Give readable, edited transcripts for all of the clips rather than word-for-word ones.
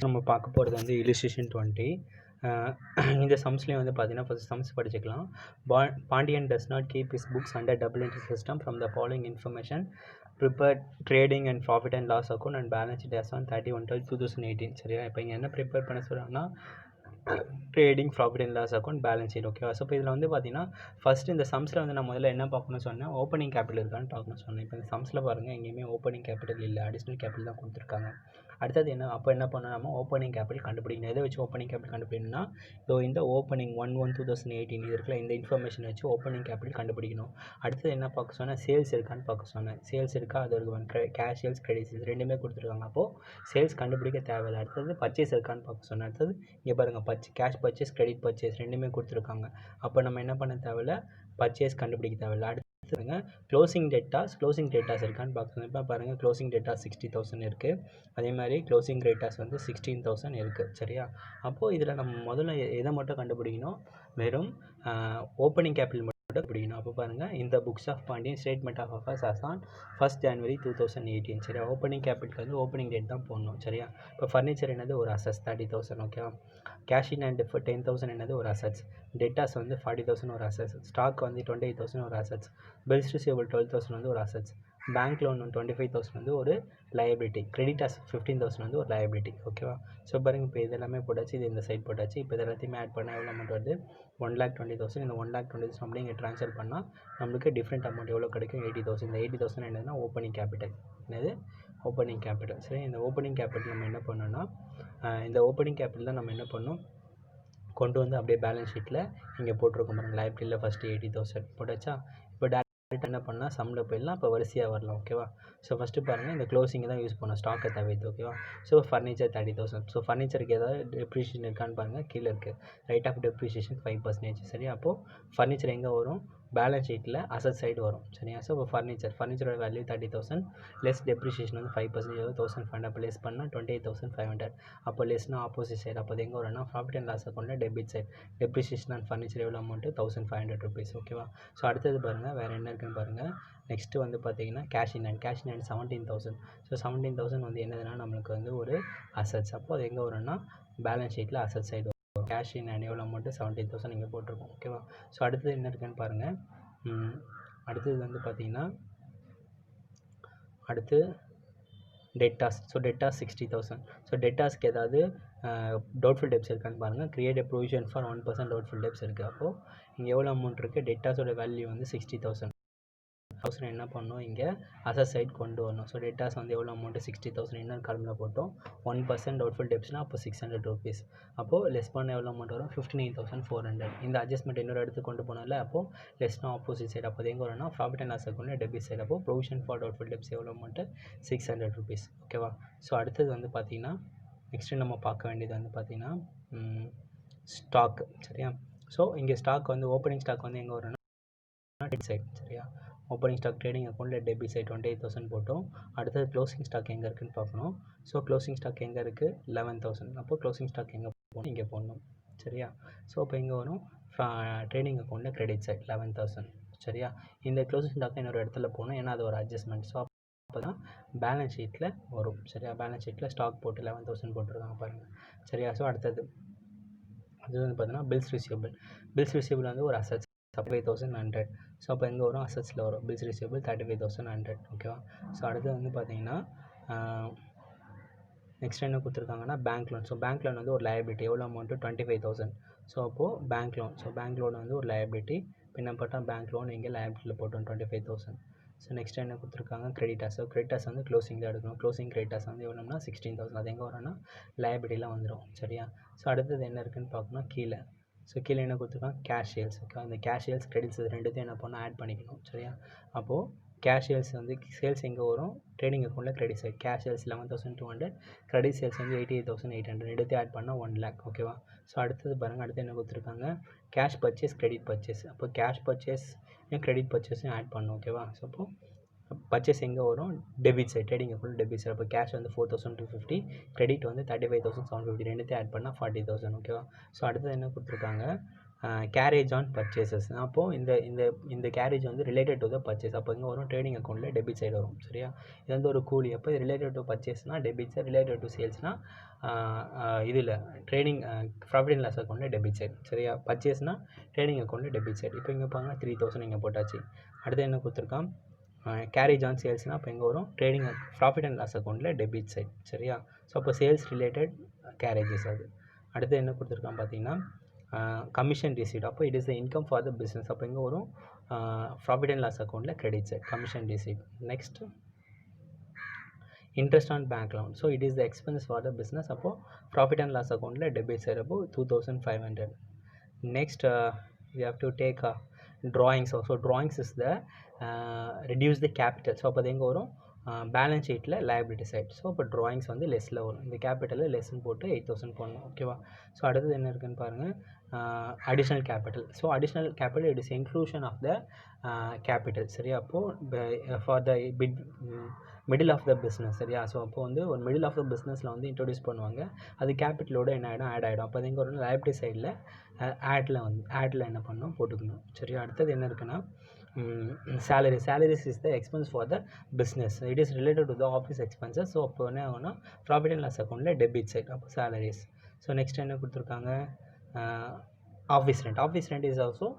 நம்ம பார்க்க போகிறது வந்து இல்லுஸ்ட்ரேஷன் 20. இந்த சம்ஸ்லேயும் வந்து பார்த்தீங்கன்னா ஃபர்ஸ்ட் சம்ஸ் படிச்சுக்கலாம். Pandian does not keep his books under double entry system from the following information: prepared trading and profit and loss account and balance sheet as on 31/12/2018. சரியா? இப்போ இங்கே என்ன ப்ரிப்பேர் பண்ண சொல்கிறாங்கன்னா trading profit and loss account balance sheet. ஓகேவா? So இப்போ இதில் வந்து பார்த்தீங்கன்னா ஃபஸ்ட்டு இந்த சம்ஸில் வந்து நான் முதல்ல என்ன பார்க்கணும்னு சொன்னேன், ஓப்பனிங் கேபிட்டல் இருக்கான்னு பார்க்கணும்னு சொன்னேன். இப்போ இந்த சம்ஸில் பாருங்கள் எங்கேயுமே ஓப்பனிங் கேபிட்டல் இல்லை, அடிஷ்னல் கேபிட்டல் தான் கொடுத்துருக்காங்க. அடுத்தது என்ன, அப்போ என்ன பண்ணணும், நம்ம ஓப்பனிங் கேபிட்டல் கண்டுபிடிக்கணும். எதை வச்சு ஓப்பனிங் கேபிட்டல் கண்டுபிடிக்கணும்னா இந்த ஓப்பனிங் 1/1/2018 இது இருக்குல்ல, இந்த இன்ஃபர்மேஷன் வச்சு ஓப்பனிங் கேபிட்டல் கண்டுபிடிக்கணும். அடுத்தது என்ன பார்க்க சொன்னேன், சேல்ஸ் இருக்கான்னு பார்க்க சொன்னேன். சேல்ஸ் இருக்கா, அது ஒரு கேஷ் சேல்ஸ் கிரெடிட் சேல்ஸ் ரெண்டுமே கொடுத்துருக்காங்க. அப்போது சேல்ஸ் கண்டுபிடிக்க தேவையில்லை. அடுத்தது பர்ச்சேஸ் இருக்கான்னு பார்க்க சொன்னேன். அடுத்தது இங்கே பாருங்கள் கேஷ் பர்ச்சேஸ் கிரெடிட் பர்ச்சேஸ் ரெண்டுமே கொடுத்துருக்காங்க. அப்போ நம்ம என்ன பண்ண தேவையில்ல, பர்ச்சேஸ் கண்டுபிடிக்க தேவையில்லை. அடுத்து க்ளோசிங் டேட்டாஸ் இருக்கான்னு பார்க்கணும். இப்போ பாருங்கள் க்ளோசிங் டேட்டாஸ் 60,000 இருக்குது. அதே மாதிரி க்ளோசிங் டேட்டாஸ் வந்து 16,000 இருக்குது. சரியா? அப்போது இதில் நம்ம முதல்ல எதை மட்டும் கண்டுபிடிக்கணும், வெறும் ஓப்பனிங் கேபிட்டல் மட்டும் கண்டுபிடிக்கணும். அப்போ பாருங்கள், இந்த books of Pandian statement of affairs as on 1st January 2018. சரியா? ஓப்பனிங் கேபிட்டல் வந்து ஓப்பனிங் டேட் தான் போடணும். சரியா? இப்போ ஃபர்னிச்சர் என்னது ஒரு அசட்ஸ் 30,000. ஓகேவா? கேஷ் இன் அண்ட் 10,000 என்னது ஒரு அசட்ஸ். டேட்டாஸ் வந்து 40,000 ஒரு அசட்ஸ். ஸ்டாக் வந்து 28,000 ஒரு அசட்ஸ். பில்ஸ் ரிசீவபிள் 12,000 வந்து ஒரு அசட்ஸ். பேங்க் லோன் 25,000 வந்து ஒரு லயபிலிட்டி. கிரெடிட்டாஸ் 15,000 வந்து ஒரு லயபிலிட்டி. ஓகேவா? ஸோ பாருங்கள், இப்போ இது எல்லாமே போட்டாச்சு, இது இந்த சைட் போட்டாச்சு. இப்போ இது எல்லாத்தையுமே ஆட் பண்ணால் எவ்வளோ அமௌண்ட் வருது, 1,20,000. இந்த 1,20,000 அப்படியே இங்கே ட்ரான்ஸ்ஃபர் பண்ணால் நம்மளுக்கு டிஃப்ரெண்ட் அமௌண்ட் எவ்வளோ கிடைக்கும், 80,000. இந்த 80,000 என்னதுன்னா ஓப்பனிங் கேபிட்டல். என்னது ஓப்பனிங் கேபிட்டல். சரி, இந்த ஓப்பனிங் கேபிட்டல் நம்ம என்ன பண்ணோம்னா, இந்த ஓப்பனிங் கேபிட்டல் தான் நம்ம என்ன பண்ணணும், கொண்டு வந்து அப்படியே பேலன்ஸ் ஷீட்டில் இங்கே போட்டிருக்கோம் பாருங்கள். லைப்ரரியில் ஃபஸ்ட்டு 80,000 போட்டாச்சா. இப்போ டேரெக்டாக என்ன பண்ணால் சம்மில் போயிடலாம். இப்போ வரிசையாக வரலாம். ஓகேவா? ஸோ ஃபஸ்ட்டு பாருங்கள், இந்த க்ளோசிங்கை தான் யூஸ் பண்ணோம், ஸ்டாக்கை தவிர்த்து. ஓகேவா? So furniture 30,000. ஸோ ஃபர்னிச்சருக்கு ஏதாவது டெப்ரிஷியேஷன் இருக்கான்னு பாருங்கள், கீழே இருக்குது. Write off depreciation 5%. சரி, அப்போது ஃபர்னிச்சர் எங்கே வரும், பேலன்ஸ் ஷீட்டில் அசட் சைடு வரும். சரியா? ஸோ இப்போ ஃபர்னிச்சரோட வேல்யூ 30,000 லெஸ் டெப்ரிஷியேஷன் வந்து 5%, 1,500. அப்போ லெஸ் பண்ணால் 28,500. அப்போ லெஸ்னா ஆப்போசிட் சைடு. அப்போ எங்கே வரும்னா ப்ராஃபிட் அண்ட் லாஸ் அக்கௌண்ட்டில் debit side. Depreciation and furniture எவ்வளோ அமௌண்ட்டு, 1,500 rupees. ஓகேவா? ஸோ அடுத்தது பாருங்கள், வேறு என்ன இருக்குன்னு பாருங்கள். நெக்ஸ்ட்டு வந்து பார்த்தீங்கன்னா கேஷ் இன் ஹேண்ட் 17,000. ஸோ 17,000 வந்து என்னதுன்னா நம்மளுக்கு வந்து ஒரு அசட்ஸ். அப்போ அது எங்கே வரும்னா பேலன்ஸ் ஷீட்டில் அசட் சைடு வரும். கேஷ் இன் ஹேண்ட் எவ்வளோ அமௌண்ட்டு, 17,000 இங்கே போட்டிருக்கோம். ஓகேவா? ஸோ அடுத்தது என்ன இருக்குன்னு பாருங்கள். அடுத்தது வந்து பார்த்தீங்கன்னா அடுத்து டெட்டாஸ். So debtors 60,000. ஸோ டெட்டாஸ்க்கு ஏதாவது டவுட்ஃபுல் டெப்ஸ் இருக்கான்னு பாருங்கள். Create a provision for 1% doubtful debts இருக்குது. அப்போது இங்கே எவ்வளோ அமௌண்ட் இருக்குது, டெட்டாஸோட வேல்யூ வந்து 60,000. என்ன பண்ணணும், இங்கே அசட் சைட் கொண்டு வரணும். ஸோ டெட்டாஸ் வந்து எவ்வளோ அமௌண்ட்டு, 60,000 இன்னொரு காலமில் போட்டோம். 1% டவுட்ஃபுல் டெப்ஸ்னால் அப்போ 600 rupees. அப்போது லெஸ் பண்ண எவ்வளோ அமௌண்ட் வரும், 59,400. இந்த அட்ஜஸ்ட்மெண்ட் இன்னொரு இடத்துக்கு கொண்டு போனோம்ல, அப்போது லெஸ்னா ஆப்போசிட் சைடு. அப்போ எங்கே வரும்னா profit and loss account debit side. அப்போது ப்ரொவிஷன் ஃபார் டவுட்ஃபுல் டெப்ஸ் எவ்வளோ அமௌண்ட்டு, 600 rupees. ஓகேவா? ஸோ அடுத்தது வந்து பார்த்திங்கன்னா நெக்ஸ்ட்டு நம்ம பார்க்க வேண்டியது வந்து பார்த்திங்கன்னா ஸ்டாக். சரியா? ஸோ இங்கே ஸ்டாக் வந்து ஓப்பனிங் ஸ்டாக் வந்து எங்கே வரும்னா டெபிட் சைடு. சரியா? ஓப்பனிங் ஸ்டாக் ட்ரேடிங் அக்கௌண்ட்டில் டெபிட் சைட் 28,000 போட்டோம். அடுத்தது க்ளோசிங் ஸ்டாக் எங்கே இருக்குதுன்னு பார்க்கணும். ஸோ க்ளோசிங் ஸ்டாக் எங்கே இருக்குது, 11,000. அப்போது க்ளோசிங் ஸ்டாக் எங்கே போகணும், இங்கே போடணும். சரியா? ஸோ இப்போ இங்கே வரும் ட்ரேடிங் அக்கௌண்ட்டில் கிரெடிட் சைட் 11,000. சரியா? இந்த க்ளோசிங் ஸ்டாக் இன்னொரு இடத்துல போகணும், ஏன்னா அது ஒரு அட்ஜஸ்ட்மெண்ட். ஸோ அப்போ தான் பேலன்ஸ் ஷீட்டில் வரும். சரியா? பேலன்ஸ் ஷீட்டில் ஸ்டாக் போட்டு 11,000 போட்டிருக்காங்க பாருங்கள். சரியா? ஸோ அடுத்தது வந்து பார்த்தீங்கன்னா பில்ஸ் ரிசீவபிள் வந்து ஒரு அசட்ஸ் 35,100. ஸோ அப்போ எங்கே வரும், அசட்ஸில் வரும். Bills receivable 35,100. ஓகேவா? ஸோ அடுத்து வந்து பார்த்தீங்கன்னா நெக்ஸ்ட் என்ன கொடுத்துருக்காங்கன்னா bank loan. So bank loan வந்து ஒரு லயபிலிட்டி. எவ்வளோ அமௌண்ட்டு, 25,000. ஸோ அப்போது bank loan. So bank loan வந்து ஒரு லயபிலிட்டி. பின்ன போட்டால் பேங்க் லோன் இங்கே லயபிலிட்டியில் போட்டோம் 25,000. ஸோ நெக்ஸ்ட் என்ன கொடுத்துருக்காங்க, கிரெடிட்டாஸ். ஸோ கிரெடிட்டாஸ் வந்து க்ளோசிங் தான் எடுக்கணும். க்ளோசிங் கிரெடிட்டாஸ் வந்து எவ்வளோனா 16,000. அது எங்கே வரும்னா லயபிலிட்டிலாம் வந்துடும். சரியா? ஸோ அடுத்தது என்ன இருக்குதுன்னு பார்க்கணும் கீழே. ஸோ கீழே என்ன கொடுத்துருக்காங்க, கேஷ் சேல்ஸ். ஓகே, அந்த கேஷ் சேல்ஸ் கிரெடிட்ஸ் ரெண்டுத்தையும் என்ன பண்ணணும், ஆட் பண்ணிக்கணும். சரியா? அப்போது கேஷ் சேல்ஸ் வந்து சேல்ஸ் எங்கே வரும், ட்ரேடிங் அக்கௌண்ட்டில் credit side. Cash sales 11,200, credit sales வந்து 88,800. ரெண்டுத்தையும் ஆட் பண்ணால் 1 lakh. ஓகேவா? ஸோ அடுத்தது பாருங்கள், அடுத்து என்ன கொடுத்துருக்காங்க, கேஷ் பர்ச்சேஸ் கிரெடிட் பர்ச்சேஸ். அப்போ கேஷ் பர்ச்சேஸ் கிரெடிட் பர்ச்சேஸையும் ஆட் பண்ணணும். ஓகேவா? ஸோ அப்போது பர்ச்சேஸ் எங்கே வரும், debit side. Trading account debit side. அப்போ கேஷ் வந்து 4,250, கிரெடிட் வந்து 35,750. ரெண்டுத்தையும் ஆட் பண்ணால் 40,000. ஓகேவா? ஸோ அடுத்தது என்ன கொடுத்துருக்காங்க, கேரேஜ் ஆன் பர்ச்சேசஸ். அப்போது இந்த இந்த இந்த கேரேஜ் வந்து ரிலேட்டட் டு த பர்ச்சேஸ். அப்போ இங்கே வரும் ட்ரேடிங் அக்கௌண்ட்டில் டெபிட் சைடு வரும். சரியா, இது வந்து ஒரு கூலி. அப்போ இது ரிலேட்டட் டு பர்ச்சேஸ்னால் டெபிட் சைடு, ரிலேட்டட் டு சேல்ஸ்னால் இதில் ட்ரேடிங் ப்ராஃபிட் அண்ட் லாஸ் அக்கௌண்ட்டில் டெபிட் சைடு. சரியா, பர்ச்சேஸ்னால் ட்ரேடிங் அக்கௌண்ட்டில் டெபிட் சைடு. இப்போ இங்கே பாருங்க 3000 இங்கே போட்டாச்சு. அடுத்து என்ன கொடுத்துருக்கான், கேரேஜ் ஆன் சேல்ஸ்னால் அப்போ எங்கே வரும், ட்ரேடிங் ப்ராஃபிட் அண்ட் லாஸ் அக்கௌண்ட்டில் டெபிட் சைடு. சரியா, ஸோ அப்போ சேல்ஸ் ரிலேட்டட் கேரேஜஸ் அது. அடுத்து என்ன கொடுத்துருக்கான் பார்த்தீங்கன்னா கமிஷன் ரிசீட். அப்போ it is the income for the business. அப்போ எங்கே வரும், ப்ராஃபிட் அண்ட் லாஸ் அக்கௌண்ட்டில் credit side commission receipt. Next interest on bank loan. So it is the expense for the business. அப்போது ப்ராஃபிட் அண்ட் லாஸ் அக்கௌண்ட்டில் debit side. அப்போது 2500. Next we have to take drawings. So drawings is the reduce the capital. So அப்போ அது எங்கே வரும், balance ஷீட்டில் liability side. So இப்போ drawings வந்து லெஸ்ஸில் வரும். இந்த கேபிட்டலில் லெஸ்ன்னு போட்டு 8000 போடணும். ஓகேவா, ஸோ அடுத்தது என்ன இருக்குன்னு பாருங்கள், additional capital. So additional capital it is inclusion of the capital. சரியா, அப்போது for the middle of the business. சரியா, ஸோ அப்போ வந்து ஒரு மிடில் ஆஃப் த பிஸ்னஸில் வந்து இன்ட்ரடியூஸ் பண்ணுவாங்க. அது கேபிட்டலோட என்ன ஆகிடும், ஆட் ஆகிடும். அப்போ அது எங்கே வரும், liability சைடில் ஆடில் என்ன பண்ணணும், போட்டுக்கணும். சரியா, அடுத்தது என்ன இருக்குன்னா salaries is the expense for the business. It is related to the office expenses. So அப்போ என்ன ஆகும்னா ப்ராஃபிட் அண்ட் லாஸ் அக்கௌண்ட்டில் டெபிட் சைட். அப்போ salaries. ஸோ நெக்ஸ்ட் என்ன கொடுத்துருக்காங்க, office rent is also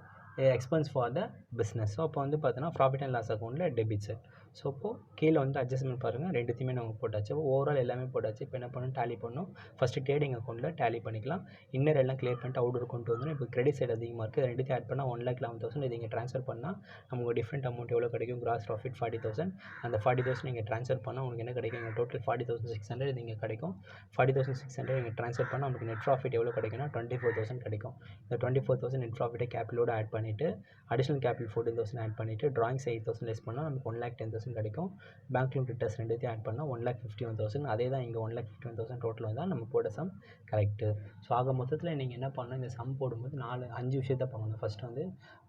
expense for the business. So அப்போ வந்து பார்த்தீங்கன்னா ப்ராஃபிட் அண்ட் லாஸ் அக்கௌண்ட்டில் டெபிட் சைட். ஸோ அப்போது கீழே வந்து அட்ஜஸ்ட்மெண்ட் பாருங்கள், ரெண்டுத்தையுமே நாங்கள் போட்டாச்சு. அப்போ ஓவரால் எல்லாமே போட்டாச்சு. இப்போ என்ன பண்ணணும், டேலி பண்ணணும். ஃபஸ்ட்டு ட்ரேடிங் அக்கௌண்ட்டில் டேலி பண்ணிக்கலாம். இன்னர் எல்லாம் கிளியர் பண்ணிட்டு அவுட்டர் கொண்டு வந்துடும். இப்போ கிரெடிட் சைடு அதிகமாக இருக்குது, ரெண்டுத்தையும் ஆட் பண்ணால் 1,11,000. இது இங்கே ட்ரான்ஸ்ஃபர் பண்ணால் நமக்கு டிஃப்ரெண்ட் அமௌண்ட் எவ்வளோ கிடைக்கும், கிராஸ் ப்ராஃபிட் 40,000. அந்த 40,000 நீங்கள் ட்ரான்ஸ்ஃபர் பண்ணால் உங்களுக்கு என்ன கிடைக்கும், இங்கே டோட்டல் 40,600 இது இங்கே கிடைக்கும். 40,600 இங்கே ட்ரான்ஸ்ஃபர் பண்ணால் நமக்கு நெட் ப்ராஃபிட் எவ்வளோ கிடைக்கும்னா 24,000 கிடைக்கும். இந்த 24,000 நெட் ப்ராஃபிட்டை கேபிட்டலோடு ஆட் பண்ணிவிட்டு அடிஷனல் கேபிட்டல் 14,000 ஆட் பண்ணிவிட்டு ட்ராயிங்ஸ் 8,000 லெஸ் பண்ணால் நமக்கு 1,10,000 கிடைக்கும். பேங்க் லோன் ரிட்டர்ஸ் ரெண்டுத்தையும் ஆட் பண்ணால் 1,51,000. அதே தான் இங்கே 1,51,000 டோட்டல் தான் நம்ம போட சம் கரெக்டு. ஸோ ஆக மொத்தத்தில் நீங்கள் என்ன பண்ணணும், இந்த சம் போடும்போது 5 விஷயத்தை பார்க்கணும். ஃபஸ்ட்டு வந்து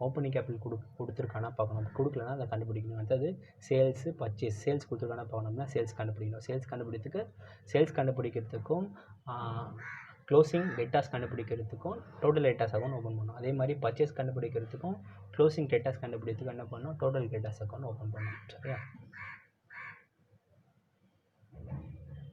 ஓப்பனிங் கேபிட்டல் கொடுத்துருக்கானா பார்க்கணும், கொடுக்கலனா அதை கண்டுபிடிக்கணும். அடுத்தது சேல்ஸு பர்ச்சேஸ், சேல்ஸ் கொடுத்துருக்கானா பார்க்கணும்னா சேல்ஸ் கண்டுபிடிக்கணும். சேல்ஸ் கண்டுபிடிக்கிறதுக்கும் க்ளோசிங் டெட்டாஸ் கண்டுபிடிக்கிறதுக்கும் டோட்டல் டெட்டாஸ் அக்கௌண்ட் ஓப்பன் பண்ணணும். அதே மாதிரி பர்ச்சேஸ் கண்டுபிடிக்கிறதுக்கும் க்ளோசிங் டெட்டாஸ் கண்டுபிடிக்கிறதுக்கும் என்ன பண்ணணும், டோட்டல் டெட்டாஸ் அக்கௌண்ட் ஓப்பன் பண்ணணும். சரியா.